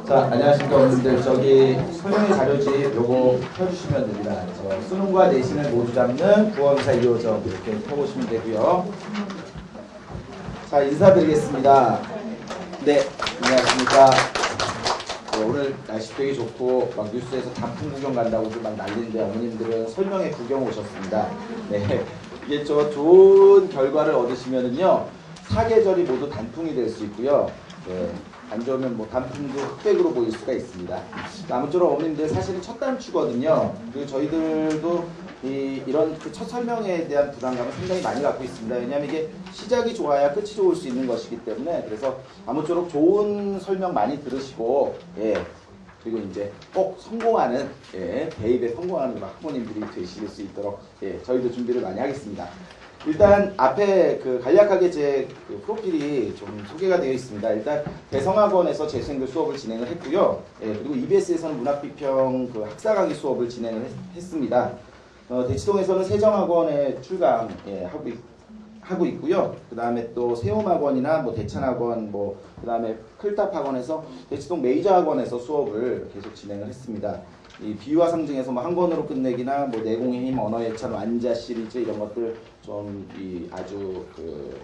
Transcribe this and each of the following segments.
자, 안녕하십니까 어머님들. 저기 설명의 자료집 요거 펴주시면 됩니다. 수능과 내신을 모두 잡는 구원사 2호점 이렇게 펴보시면 되고요. 자, 인사드리겠습니다. 네, 안녕하십니까. 오늘 날씨 되게 좋고 막 뉴스에서 단풍 구경 간다고도 막 난리인데 어머님들은 설명회 구경 오셨습니다. 네, 이게 저 좋은 결과를 얻으시면은요 사계절이 모두 단풍이 될 수 있고요. 네, 안 좋으면 뭐 단풍도 흑백으로 보일 수가 있습니다. 아무쪼록 어머님들 사실은 첫 단추거든요. 그리고 저희들도 이런 그 첫 설명에 대한 부담감을 상당히 많이 갖고 있습니다. 왜냐하면 이게 시작이 좋아야 끝이 좋을 수 있는 것이기 때문에 그래서 아무쪼록 좋은 설명 많이 들으시고 그리고 이제 꼭 성공하는 대입에 성공하는 학부모님들이 되실 수 있도록 저희도 준비를 많이 하겠습니다. 일단 앞에 간략하게 제 프로필이 좀 소개가 되어 있습니다. 일단 대성학원에서 재수생들 수업을 진행을 했고요. 그리고 EBS에서는 문학비평 학사강의 수업을 진행을 했습니다. 대치동에서는 세정학원에 출강 하고 있고요. 그 다음에 또 세움학원이나 뭐 대찬학원, 그 다음에 클탑학원에서 대치동 메이저학원에서 수업을 계속 진행을 했습니다. 이 비유와 상징에서 뭐 한 권으로 끝내기나 뭐 내공의 힘, 언어의 찬, 완자 시리즈 이런 것들 좀 아주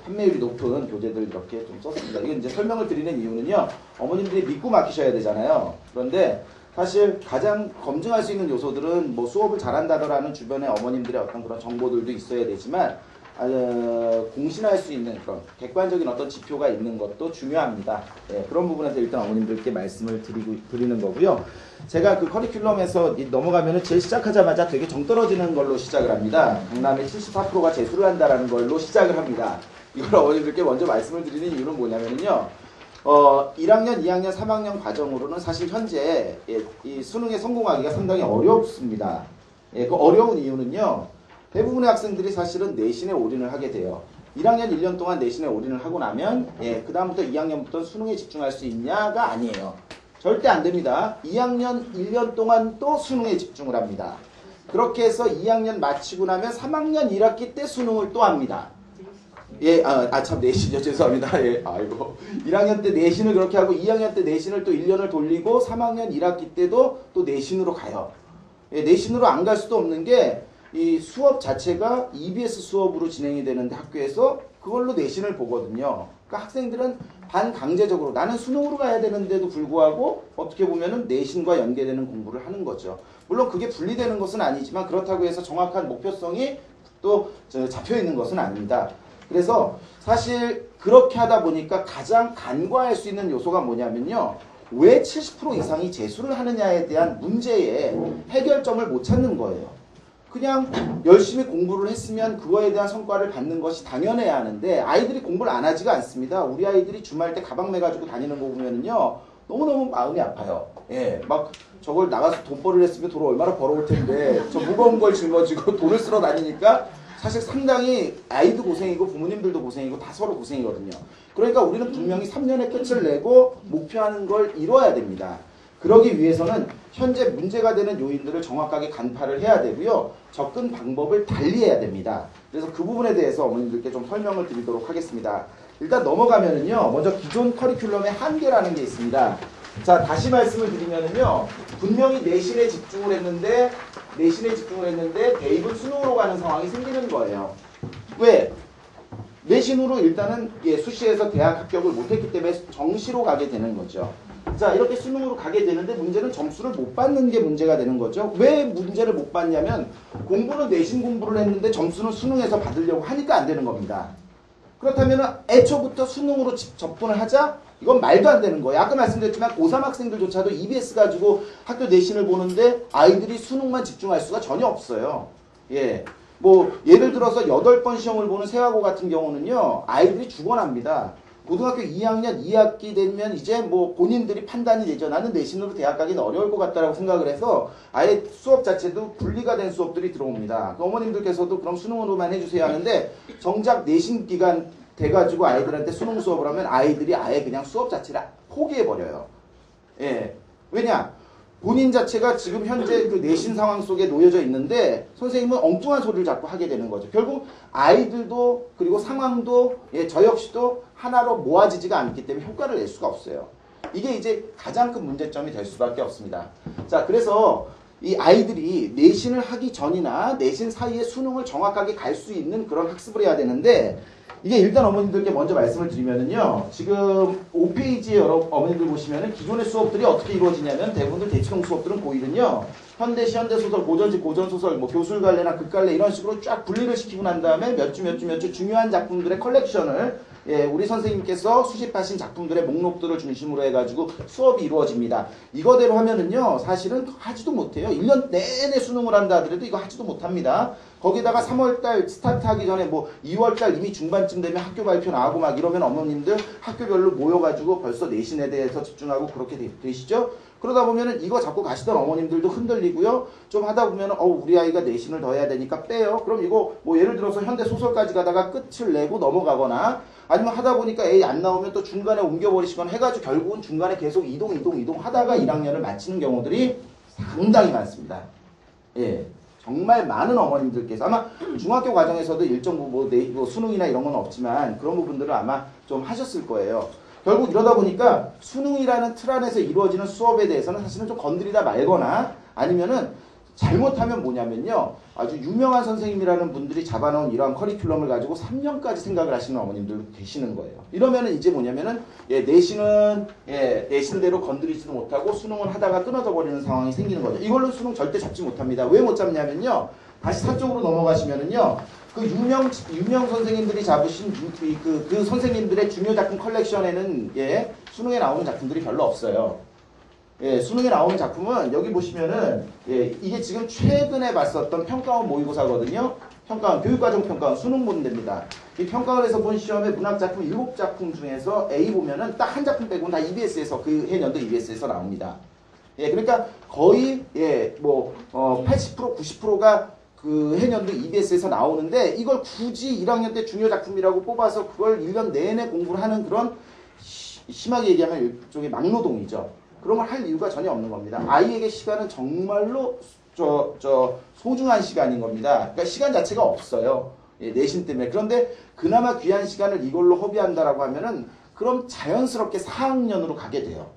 판매율이 높은 교재들 이렇게 좀 썼습니다. 이건 이제 설명을 드리는 이유는요, 어머님들이 믿고 맡기셔야 되잖아요. 그런데 사실 가장 검증할 수 있는 요소들은 뭐 수업을 잘한다더라는 주변의 어머님들의 어떤 그런 정보들도 있어야 되지만 공신할 수 있는 그런 객관적인 어떤 지표가 있는 것도 중요합니다. 그런 부분에서 일단 어머님들께 말씀을 드리는 거고요. 제가 커리큘럼에서 넘어가면은 제일 시작하자마자 되게 정 떨어지는 걸로 시작을 합니다. 강남의 74%가 재수를 한다라는 걸로 시작을 합니다. 이걸 어머님들께 먼저 말씀을 드리는 이유는 뭐냐면요. 1학년, 2학년, 3학년 과정으로는 사실 현재 이 수능에 성공하기가 상당히 어렵습니다. 그 어려운 이유는요. 대부분의 학생들이 사실은 내신에 올인을 하게 돼요. 1학년 1년 동안 내신에 올인을 하고 나면 그 다음부터 2학년부터 수능에 집중할 수 있냐가 아니에요. 절대 안 됩니다. 2학년 1년 동안 또 수능에 집중을 합니다. 그렇게 해서 2학년 마치고 나면 3학년 1학기 때 수능을 또 합니다. 참 내신이요. 죄송합니다. 아이고. 1학년 때 내신을 그렇게 하고 2학년 때 내신을 또 1년을 돌리고 3학년 1학기 때도 또 내신으로 가요. 내신으로 안 갈 수도 없는 게 이 수업 자체가 EBS 수업으로 진행이 되는데 학교에서 그걸로 내신을 보거든요. 그러니까 학생들은 반강제적으로 나는 수능으로 가야 되는데도 불구하고 어떻게 보면은 내신과 연계되는 공부를 하는 거죠. 물론 그게 분리되는 것은 아니지만 그렇다고 해서 정확한 목표성이 또 잡혀 있는 것은 아닙니다. 그래서 사실 그렇게 하다 보니까 가장 간과할 수 있는 요소가 뭐냐면요. 왜 70% 이상이 재수를 하느냐에 대한 문제의 해결점을 못 찾는 거예요. 그냥 열심히 공부를 했으면 그거에 대한 성과를 받는 것이 당연해야 하는데 아이들이 공부를 안 하지가 않습니다. 우리 아이들이 주말 때 가방 매가지고 다니는 거 보면은요. 너무너무 마음이 아파요. 막 저걸 나가서 돈벌이를 했으면 돈을 얼마나 벌어올 텐데 저 무거운 걸 짊어지고 돈을 쓸어 다니니까 사실 상당히 아이도 고생이고 부모님들도 고생이고 다 서로 고생이거든요. 그러니까 우리는 분명히 3년의 끝을 내고 목표하는 걸 이뤄야 됩니다. 그러기 위해서는 현재 문제가 되는 요인들을 정확하게 간파를 해야 되고요. 접근 방법을 달리해야 됩니다. 그래서 그 부분에 대해서 어머님들께 좀 설명을 드리도록 하겠습니다. 일단 넘어가면은요. 먼저 기존 커리큘럼의 한계라는 게 있습니다. 자, 다시 말씀을 드리면은요. 분명히 내신에 집중을 했는데 대입은 수능으로 가는 상황이 생기는 거예요. 왜? 내신으로 일단은 수시에서 대학 합격을 못했기 때문에 정시로 가게 되는 거죠. 자, 이렇게 수능으로 가게 되는데 문제는 점수를 못 받는 게 문제가 되는 거죠. 왜 문제를 못 받냐면 공부는 내신 공부를 했는데 점수는 수능에서 받으려고 하니까 안 되는 겁니다. 그렇다면 애초부터 수능으로 접근을 하자? 이건 말도 안 되는 거예요. 아까 말씀드렸지만 고3 학생들조차도 EBS 가지고 학교 내신을 보는데 아이들이 수능만 집중할 수가 전혀 없어요. 예를 들어서 8번 시험을 보는 세화고 같은 경우는요. 아이들이 죽어납니다. 고등학교 2학년 2학기 되면 이제 뭐 본인들이 판단이 되죠. 나는 내신으로 대학 가기는 어려울 것 같다라고 생각을 해서 아예 수업 자체도 분리가 된 수업들이 들어옵니다. 어머님들께서도 그럼 수능으로만 해주세요 하는데 정작 내신 기간 돼가지고 아이들한테 수능 수업을 하면 아이들이 아예 그냥 수업 자체를 포기해버려요. 왜냐? 본인 자체가 지금 현재 그 내신 상황 속에 놓여져 있는데 선생님은 엉뚱한 소리를 자꾸 하게 되는 거죠. 결국 아이들도 그리고 상황도 저 역시도 하나로 모아지지가 않기 때문에 효과를 낼 수가 없어요. 이게 이제 가장 큰 문제점이 될 수밖에 없습니다. 자, 그래서 이 아이들이 내신을 하기 전이나 내신 사이에 수능을 정확하게 갈 수 있는 그런 학습을 해야 되는데 이게 일단 어머님들께 먼저 말씀을 드리면은요. 지금 5페이지에 여러 어머님들 보시면은 기존의 수업들이 어떻게 이루어지냐면 대부분들 대치동 수업들은 고1은요. 현대시, 현대소설, 고전지, 고전소설, 뭐 교술갈래나 극갈래 이런 식으로 쫙 분리를 시키고 난 다음에 몇 주 중요한 작품들의 컬렉션을 우리 선생님께서 수집하신 작품들의 목록들을 중심으로 해가지고 수업이 이루어집니다. 이거대로 하면은요, 사실은 하지도 못해요. 1년 내내 수능을 한다 하더라도 이거 하지도 못합니다. 거기다가 3월달 스타트하기 전에 뭐 2월달 이미 중반쯤 되면 학교 발표 나가고 막 이러면 어머님들 학교별로 모여가지고 벌써 내신에 대해서 집중하고 그렇게 되시죠? 그러다 보면은 이거 잡고 가시던 어머님들도 흔들리고요. 좀 하다 보면은 우리 아이가 내신을 더 해야 되니까 빼요. 그럼 이거 뭐 예를 들어서 현대 소설까지 가다가 끝을 내고 넘어가거나 아니면 하다 보니까 A 안 나오면 또 중간에 옮겨버리시거나 해가지고 결국은 중간에 계속 이동 하다가 1학년을 마치는 경우들이 상당히 많습니다. 예. 정말 많은 어머님들께서 아마 중학교 과정에서도 일정 뭐 수능이나 이런 건 없지만 그런 부분들을 아마 좀 하셨을 거예요. 결국 이러다 보니까 수능이라는 틀 안에서 이루어지는 수업에 대해서는 사실은 좀 건드리다 말거나 아니면은 잘못하면 뭐냐면요. 아주 유명한 선생님이라는 분들이 잡아놓은 이러한 커리큘럼을 가지고 3년까지 생각을 하시는 어머님들도 계시는 거예요. 이러면은 이제 뭐냐면은 내신은 내신대로 건드리지도 못하고 수능을 하다가 끊어져 버리는 상황이 생기는 거죠. 이걸로 수능 절대 잡지 못합니다. 왜 못 잡냐면요. 다시 사쪽으로 넘어가시면은요. 그 유명 선생님들이 잡으신 그 선생님들의 중요 작품 컬렉션에는 수능에 나오는 작품들이 별로 없어요. 수능에 나오는 작품은 여기 보시면은 이게 지금 최근에 봤었던 평가원 모의고사거든요. 평가원 교육과정 평가원 수능 보는 데입니다. 이 평가원에서 본 시험의 문학작품 7작품 중에서 A 보면은 딱 한 작품 빼고는 다 EBS에서 그 해년도 EBS에서 나옵니다. 그러니까 거의 80% 90%가 그 해년도 EBS에서 나오는데 이걸 굳이 1학년 때 중요 작품이라고 뽑아서 그걸 1년 내내 공부를 하는 그런 심하게 얘기하면 일종의 막노동이죠. 그런 걸 할 이유가 전혀 없는 겁니다. 아이에게 시간은 정말로 소중한 시간인 겁니다. 그러니까 시간 자체가 없어요. 내신 때문에. 그런데 그나마 귀한 시간을 이걸로 허비한다라고 하면은 그럼 자연스럽게 4학년으로 가게 돼요.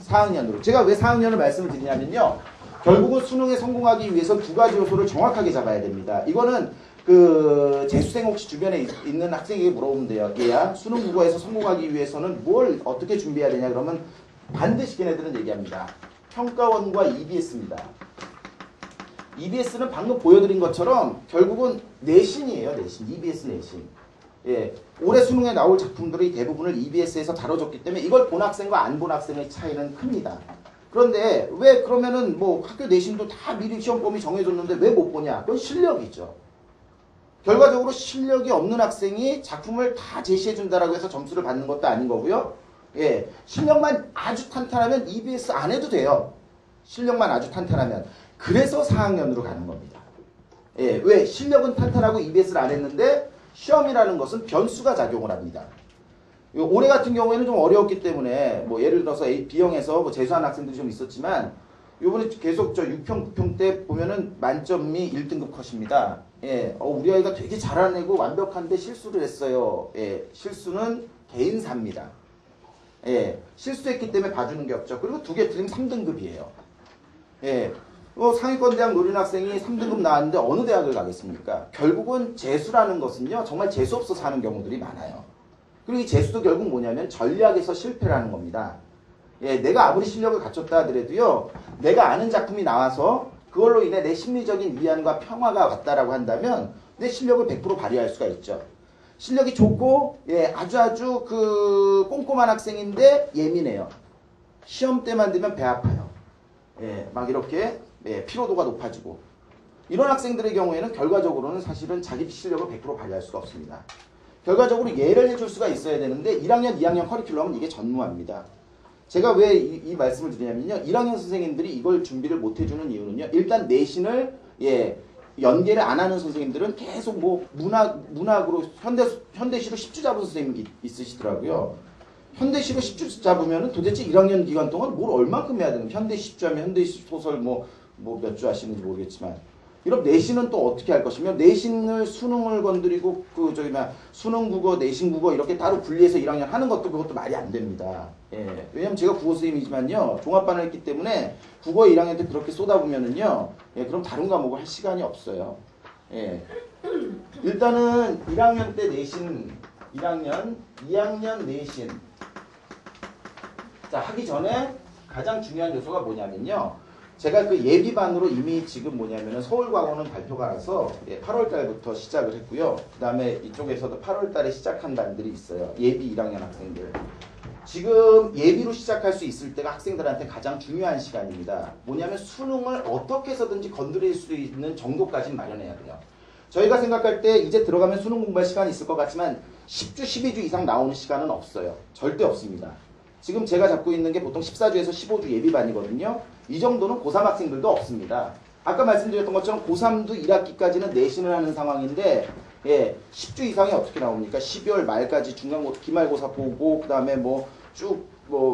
4학년으로. 제가 왜 4학년을 말씀을 드리냐면요. 결국은 수능에 성공하기 위해서 두 가지 요소를 정확하게 잡아야 됩니다. 이거는 그 재수생 혹시 주변에 있는 학생에게 물어보면 돼요. 얘야 수능 국어에서 성공하기 위해서는 뭘 어떻게 준비해야 되냐 그러면 반드시 걔네들은 얘기합니다. 평가원과 EBS입니다. EBS는 방금 보여드린 것처럼 결국은 내신이에요. 내신. EBS 내신. 올해 수능에 나올 작품들의 대부분을 EBS에서 다뤄줬기 때문에 이걸 본 학생과 안 본 학생의 차이는 큽니다. 그런데 왜 그러면은 뭐 학교 내신도 다 미리 시험 범위 정해줬는데 왜 못 보냐? 그건 실력이죠. 결과적으로 실력이 없는 학생이 작품을 다 제시해준다라고 해서 점수를 받는 것도 아닌 거고요. 실력만 아주 탄탄하면 EBS 안 해도 돼요. 실력만 아주 탄탄하면. 그래서 4학년으로 가는 겁니다. 왜? 실력은 탄탄하고 EBS를 안 했는데 시험이라는 것은 변수가 작용을 합니다. 올해 같은 경우에는 좀 어려웠기 때문에 뭐 예를 들어서 B형에서 뭐 재수한 학생들이 좀 있었지만 요번에 계속 6평, 9평 때 보면은 만점이 1등급 컷입니다. 우리 아이가 되게 잘하는 애고 완벽한데 실수를 했어요. 실수는 개인사입니다. 실수했기 때문에 봐주는 게 없죠. 그리고 2개 틀리면 3등급이에요. 상위권 대학 노리는 학생이 3등급 나왔는데 어느 대학을 가겠습니까? 결국은 재수라는 것은요. 정말 재수 없어서 하는 경우들이 많아요. 그리고 이 재수도 결국 뭐냐면 전략에서 실패를 하는 겁니다. 내가 아무리 실력을 갖췄다 하더라도요. 내가 아는 작품이 나와서 그걸로 인해 내 심리적인 위안과 평화가 왔다라고 한다면 내 실력을 100% 발휘할 수가 있죠. 실력이 좋고 아주 그 꼼꼼한 학생인데 예민해요. 시험 때만 되면 배 아파요. 막 이렇게 피로도가 높아지고 이런 학생들의 경우에는 결과적으로는 사실은 자기 실력을 100% 발휘할 수가 없습니다. 결과적으로 예를 해줄 수가 있어야 되는데 1학년, 2학년 커리큘럼은 이게 전무합니다. 제가 왜 이 말씀을 드리냐면요. 1학년 선생님들이 이걸 준비를 못 해주는 이유는요. 일단 내신을 연계를 안 하는 선생님들은 계속 뭐 문학으로 현대시로 10주 잡은 선생님이 있으시더라고요. 현대시로 10주 잡으면 도대체 1학년 기간 동안 뭘 얼만큼 해야 되는 현대시 10주 하면 현대시 소설 뭐 몇 주 하시는지 모르겠지만 이런 내신은 또 어떻게 할 것이며 내신을 수능을 건드리고 수능 국어, 내신 국어 이렇게 따로 분리해서 1학년 하는 것도 그것도 말이 안 됩니다. 예. 왜냐면 제가 국어 선생님이지만요. 종합반을 했기 때문에 국어 1학년 때 그렇게 쏟아보면은요. 예, 그럼 다른 과목을 할 시간이 없어요. 예. 일단은 1학년 때 내신 2학년 내신 자 하기 전에 가장 중요한 요소가 뭐냐면요. 제가 그 예비반으로 이미 지금 뭐냐면은 서울과거는 발표가 나서 8월 달부터 시작을 했고요. 그 다음에 이쪽에서도 8월 달에 시작한 반들이 있어요. 예비 1학년 학생들. 지금 예비로 시작할 수 있을 때가 학생들한테 가장 중요한 시간입니다. 뭐냐면 수능을 어떻게 해서든지 건드릴 수 있는 정도까지는 마련해야 돼요. 저희가 생각할 때 이제 들어가면 수능 공부할 시간이 있을 것 같지만 10주, 12주 이상 나오는 시간은 없어요. 절대 없습니다. 지금 제가 잡고 있는 게 보통 14주에서 15주 예비반이거든요. 이 정도는 고3 학생들도 없습니다. 아까 말씀드렸던 것처럼 고3도 1학기까지는 내신을 하는 상황인데 10주 이상이 어떻게 나옵니까? 12월 말까지 기말고사 보고 그 다음에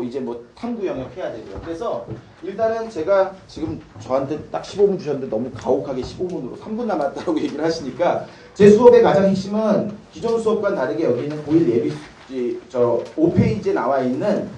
이제 탐구 영역 해야 되고요. 그래서 일단은 제가 지금 저한테 딱 15분 주셨는데 너무 가혹하게 15분으로 3분 남았다고 얘기를 하시니까 제 수업의 가장 핵심은 기존 수업과는 다르게 여기 있는 고1 예비 5페이지에 나와 있는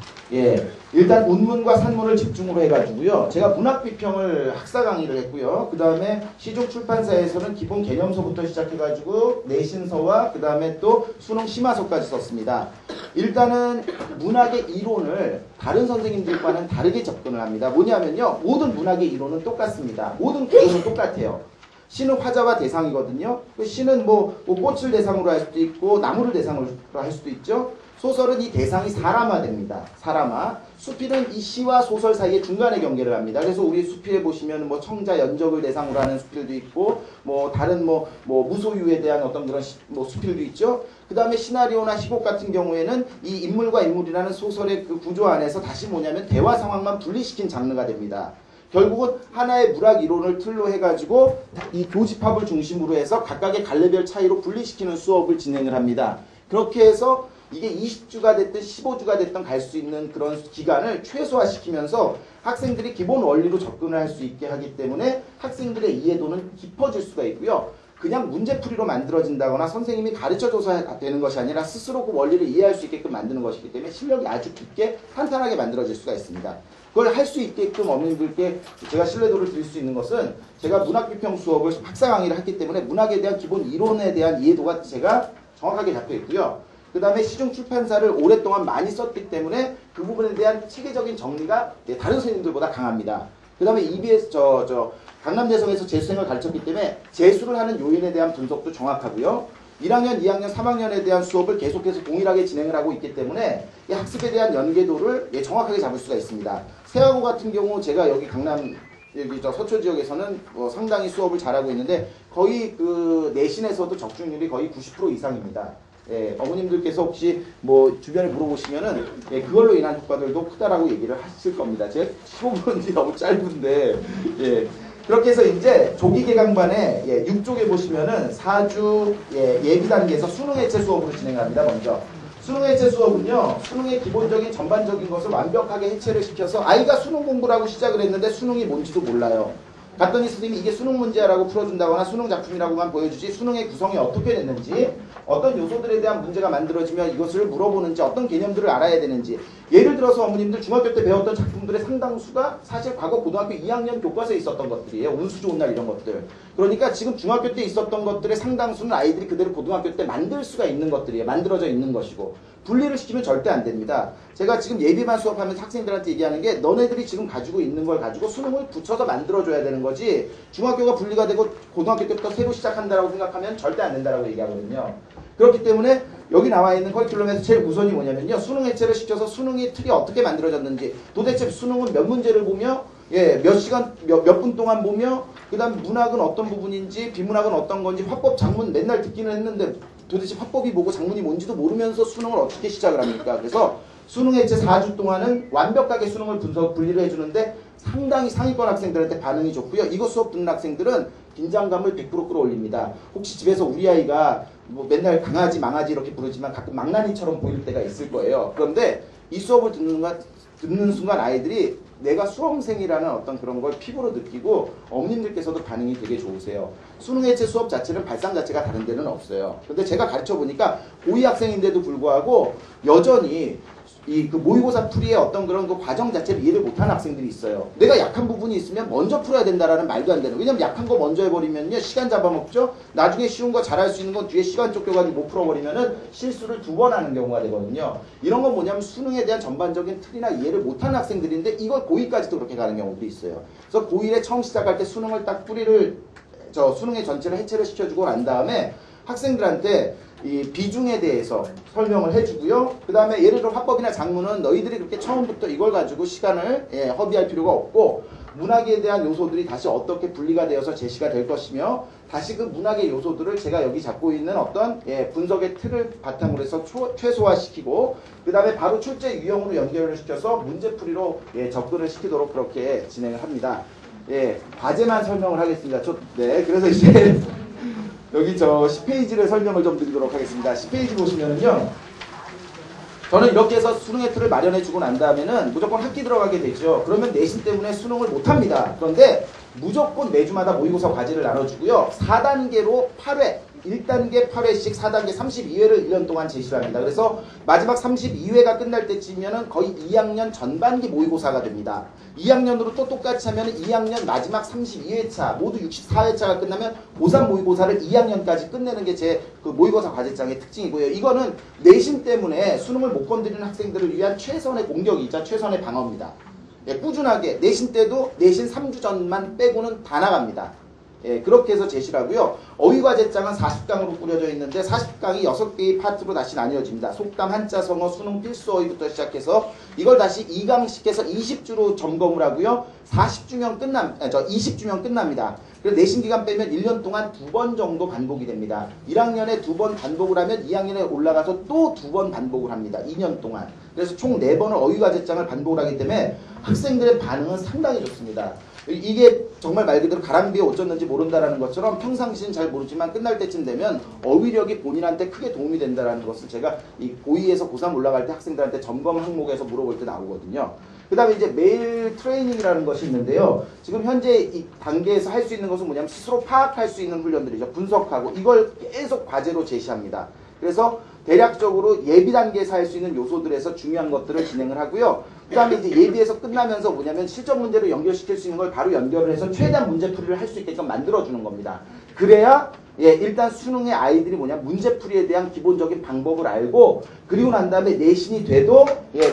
일단 운문과 산문을 집중으로 해가지고요. 제가 문학비평을 학사 강의를 했고요. 그 다음에 시중출판사에서는 기본 개념서부터 시작해가지고 내신서와 그 다음에 또 수능 심화서까지 썼습니다. 일단은 문학의 이론을 다른 선생님들과는 다르게 접근을 합니다. 뭐냐면요. 모든 문학의 이론은 똑같습니다. 모든 구조는 똑같아요. 시는 화자와 대상이거든요. 시는 꽃을 대상으로 할 수도 있고 나무를 대상으로 할 수도 있죠. 소설은 이 대상이 사람화됩니다. 사람화. 수필은 이 시와 소설 사이의 중간의 경계를 합니다. 그래서 우리 수필에 보시면 청자, 연적을 대상으로 하는 수필도 있고 다른 무소유에 대한 어떤 그런 수필도 있죠. 그 다음에 시나리오나 시곡 같은 경우에는 이 인물과 인물이라는 소설의 그 구조 안에서 다시 뭐냐면 대화 상황만 분리시킨 장르가 됩니다. 결국은 하나의 문학 이론을 틀로 해가지고 이 교집합을 중심으로 해서 각각의 갈래별 차이로 분리시키는 수업을 진행을 합니다. 그렇게 해서 이게 20주가 됐든 15주가 됐든 갈 수 있는 그런 기간을 최소화시키면서 학생들이 기본 원리로 접근을 할 수 있게 하기 때문에 학생들의 이해도는 깊어질 수가 있고요. 그냥 문제풀이로 만들어진다거나 선생님이 가르쳐줘서 되는 것이 아니라 스스로 그 원리를 이해할 수 있게끔 만드는 것이기 때문에 실력이 아주 깊게 탄탄하게 만들어질 수가 있습니다. 그걸 할 수 있게끔 어머님들께 제가 신뢰도를 드릴 수 있는 것은 제가 문학비평 수업을 학사 강의를 했기 때문에 문학에 대한 기본 이론에 대한 이해도가 제가 정확하게 잡혀 있고요. 그 다음에 시중출판사를 오랫동안 많이 썼기 때문에 그 부분에 대한 체계적인 정리가 다른 선생님들보다 강합니다. 그 다음에 EBS 강남대성에서 재수생을 가르쳤기 때문에 재수를 하는 요인에 대한 분석도 정확하고요. 1학년, 2학년, 3학년에 대한 수업을 계속해서 동일하게 진행을 하고 있기 때문에 이 학습에 대한 연계도를 정확하게 잡을 수가 있습니다. 세하고 같은 경우 제가 여기 강남 서초 지역에서는 상당히 수업을 잘하고 있는데 거의 그 내신에서도 적중률이 거의 90% 이상입니다. 어머님들께서 혹시 주변에 물어보시면은 그걸로 인한 효과들도 크다라고 얘기를 하실 겁니다. 제가 15분이 너무 짧은데 그렇게 해서 이제 조기 개강반에 6쪽에 보시면은 4주 예비 단계에서 수능 해체 수업으로 진행합니다. 먼저 수능 해체 수업은요. 수능의 기본적인 전반적인 것을 완벽하게 해체를 시켜서 아이가 수능 공부를 하고 시작을 했는데 수능이 뭔지도 몰라요. 갔더니 선생님이 이게 수능 문제라고 풀어준다거나 수능 작품이라고만 보여주지 수능의 구성이 어떻게 됐는지 어떤 요소들에 대한 문제가 만들어지면 이것을 물어보는지 어떤 개념들을 알아야 되는지 예를 들어서 어머님들 중학교 때 배웠던 작품들의 상당수가 사실 과거 고등학교 2학년 교과서에 있었던 것들이에요. 운수 좋은 날 이런 것들. 그러니까 지금 중학교 때 있었던 것들의 상당수는 아이들이 그대로 고등학교 때 만들 수가 있는 것들이에요. 만들어져 있는 것이고 분리를 시키면 절대 안 됩니다. 제가 지금 예비반 수업하면서 학생들한테 얘기하는 게 너네들이 지금 가지고 있는 걸 가지고 수능을 붙여서 만들어줘야 되는 거지 중학교가 분리가 되고 고등학교 때부터 새로 시작한다라고 생각하면 절대 안 된다라고 얘기하거든요. 그렇기 때문에 여기 나와 있는 커리큘럼에서 제일 우선이 뭐냐면요. 수능 해체를 시켜서 수능의 틀이 어떻게 만들어졌는지 도대체 수능은 몇 문제를 보며 몇 시간 몇 분 동안 보며 그 다음 문학은 어떤 부분인지 비문학은 어떤 건지 화법 장문 맨날 듣기는 했는데 도대체 화법이 뭐고 장문이 뭔지도 모르면서 수능을 어떻게 시작을 합니까? 그래서 수능 해체 4주 동안은 완벽하게 수능을 분리를 해주는데 상당히 상위권 학생들한테 반응이 좋고요. 이거 수업 듣는 학생들은 긴장감을 100% 끌어올립니다. 혹시 집에서 우리 아이가 맨날 강아지 망아지 이렇게 부르지만 가끔 망나니처럼 보일 때가 있을 거예요. 그런데 이 수업을 듣는 순간 아이들이 내가 수험생이라는 어떤 그런 걸 피부로 느끼고 어머님들께서도 반응이 되게 좋으세요. 수능 해체 수업 자체는 발상 자체가 다른 데는 없어요. 근데 제가 가르쳐 보니까 고2 학생인데도 불구하고 여전히 그 모의고사 풀이의 어떤 그런 그 과정 자체를 이해를 못하는 학생들이 있어요. 내가 약한 부분이 있으면 먼저 풀어야 된다라는 말도 안 되는. 왜냐면 약한 거 먼저 해버리면요 시간 잡아먹죠. 나중에 쉬운 거 잘할 수 있는 건 뒤에 시간 쫓겨가지고 못 풀어버리면은 실수를 2번 하는 경우가 되거든요. 이런 건 뭐냐면 수능에 대한 전반적인 틀이나 이해를 못하는 학생들인데 이걸 고2까지도 그렇게 가는 경우도 있어요. 그래서 고1에 처음 시작할 때 수능을 딱 수능의 전체를 해체를 시켜주고 난 다음에 학생들한테 이 비중에 대해서 설명을 해주고요. 그 다음에 예를 들어 화법이나 작문은 너희들이 그렇게 처음부터 이걸 가지고 시간을 허비할 필요가 없고 문학에 대한 요소들이 다시 어떻게 분리가 되어서 제시가 될 것이며 다시 그 문학의 요소들을 제가 여기 잡고 있는 어떤 분석의 틀을 바탕으로 해서 최소화시키고 그 다음에 바로 출제 유형으로 연결을 시켜서 문제풀이로 접근을 시키도록 그렇게 진행을 합니다. 과제만 설명을 하겠습니다. 그래서 이제 여기 10페이지를 설명을 좀 드리도록 하겠습니다. 10페이지 보시면은요. 저는 이렇게 해서 수능의 틀을 마련해주고 난 다음에는 무조건 학기 들어가게 되죠. 그러면 내신 때문에 수능을 못합니다. 그런데 무조건 매주마다 모의고사 과제를 나눠주고요. 4단계로 8회, 1단계 8회씩 4단계 32회를 1년 동안 제시를 합니다. 그래서 마지막 32회가 끝날 때쯤이면 거의 2학년 전반기 모의고사가 됩니다. 2학년으로 또 똑같이 하면 2학년 마지막 32회차 모두 64회차가 끝나면 고3 모의고사를 2학년까지 끝내는 게 제 그 모의고사 과제장의 특징이고요. 이거는 내신 때문에 수능을 못 건드리는 학생들을 위한 최선의 공격이자 최선의 방어입니다. 꾸준하게 내신 때도 내신 3주 전만 빼고는 다 나갑니다. 그렇게 해서 제시를 하고요. 어휘과제장은 40강으로 꾸려져 있는데 40강이 6개의 파트로 다시 나뉘어집니다. 속담, 한자, 성어, 수능 필수 어휘부터 시작해서 이걸 다시 2강씩해서 20주로 점검을 하고요. 20주면 끝납니다. 그래서 내신 기간 빼면 1년 동안 2번 정도 반복이 됩니다. 1학년에 2번 반복을 하면 2학년에 올라가서 또 2번 반복을 합니다. 2년 동안. 그래서 총 4번을 어휘과제장을 반복을 하기 때문에 학생들의 반응은 상당히 좋습니다. 이게 정말 말 그대로 가랑비에 옷 젖는지 모른다라는 것처럼 평상시는 잘 모르지만 끝날 때쯤 되면 어휘력이 본인한테 크게 도움이 된다는 것을 제가 이 고2에서 고3 올라갈 때 학생들한테 점검 항목에서 물어볼 때 나오거든요. 그 다음에 이제 매일 트레이닝이라는 것이 있는데요. 지금 현재 이 단계에서 할 수 있는 것은 뭐냐면 스스로 파악할 수 있는 훈련들이죠. 분석하고 이걸 계속 과제로 제시합니다. 그래서 대략적으로 예비 단계에서 할 수 있는 요소들에서 중요한 것들을 진행을 하고요. 그 다음에 이제 예비에서 끝나면서 뭐냐면 실전 문제로 연결시킬 수 있는 걸 바로 연결을 해서 최대한 문제풀이를 할 수 있게끔 만들어주는 겁니다. 그래야 일단 수능의 아이들이 문제풀이에 대한 기본적인 방법을 알고 그리고 난 다음에 내신이 돼도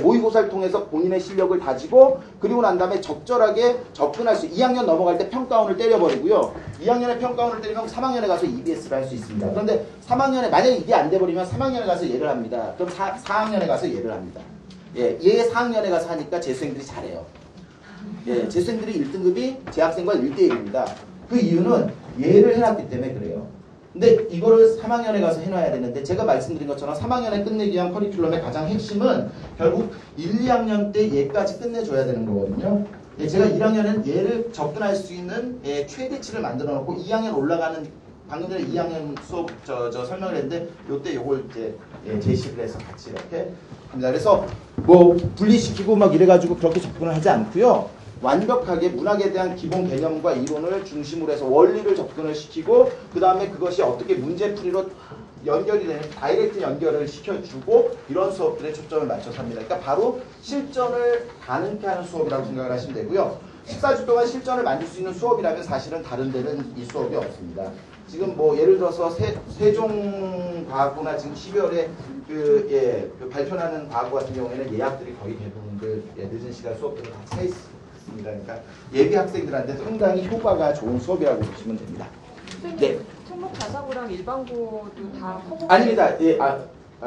모의고사를 통해서 본인의 실력을 다지고 그리고 난 다음에 적절하게 접근할 수 2학년 넘어갈 때 평가원을 때려버리고요. 2학년에 평가원을 때리면 3학년에 가서 EBS를 할 수 있습니다. 그런데 3학년에 만약에 이게 안 돼버리면 3학년에 가서 얘를 합니다. 그럼 4학년에 가서 얘를 합니다. 얘 4학년에 가서 하니까 재수생들이 잘해요. 재수생들이 1등급이 재학생과 1대1입니다. 그 이유는 얘를 해놨기 때문에 그래요. 근데 이거를 3학년에 가서 해놔야 되는데 제가 말씀드린 것처럼 3학년에 끝내기 위한 커리큘럼의 가장 핵심은 결국 1, 2학년 때 얘까지 끝내줘야 되는 거거든요. 제가 1학년은 얘를 접근할 수 있는 최대치를 만들어 놓고 2학년 올라가는 방금 전에 2학년 수업 설명을 했는데 요때 요걸 이제 제시를 해서 같이 이렇게 합니다. 그래서 뭐 분리시키고 막 이래가지고 그렇게 접근을 하지 않고요. 완벽하게 문학에 대한 기본 개념과 이론을 중심으로 해서 원리를 접근을 시키고 그 다음에 그것이 어떻게 문제풀이로 연결이 되는 다이렉트 연결을 시켜주고 이런 수업들에 초점을 맞춰서 합니다. 그러니까 바로 실전을 가능케 하는 수업이라고 생각을 하시면 되고요. 14주 동안 실전을 만들 수 있는 수업이라면 사실은 다른 데는 이 수업이 없습니다. 지금 뭐 예를 들어서 세종과학고나 지금 12월에 그 발표하는 과학고 같은 경우에는 예약들이 거의 대부분들 늦은 시간 수업들은 다 차 있습니다. 그러니까 예비 학생들한테 상당히 효과가 좋은 수업이라고 보시면 됩니다. 네. 특목 자사고랑 일반고도 다 커버? 아닙니다.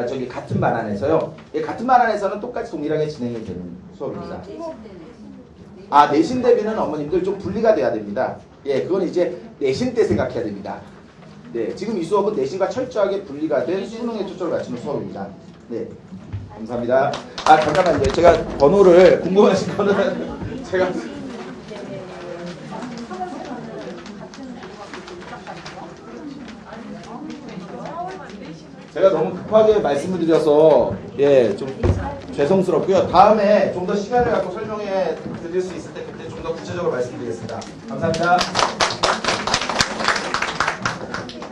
저기 같은 반 안에서요. 같은 반 안에서는 똑같이 동일하게 진행이 되는 수업입니다. 내신 대비는 어머님들 좀 분리가 돼야 됩니다. 그건 이제 내신 때 생각해야 됩니다. 네, 지금 이 수업은 내신과 철저하게 분리가 된 수능에 초점을 맞추는 수업입니다. 네, 감사합니다. 잠깐만요. 제가 번호를 궁금하신 거는 제가 제가 너무 급하게 말씀을 드려서 예, 좀 죄송스럽고요. 다음에 좀 더 시간을 갖고 설명해 드릴 수 있을 때 그때 좀 더 구체적으로 말씀드리겠습니다. 감사합니다.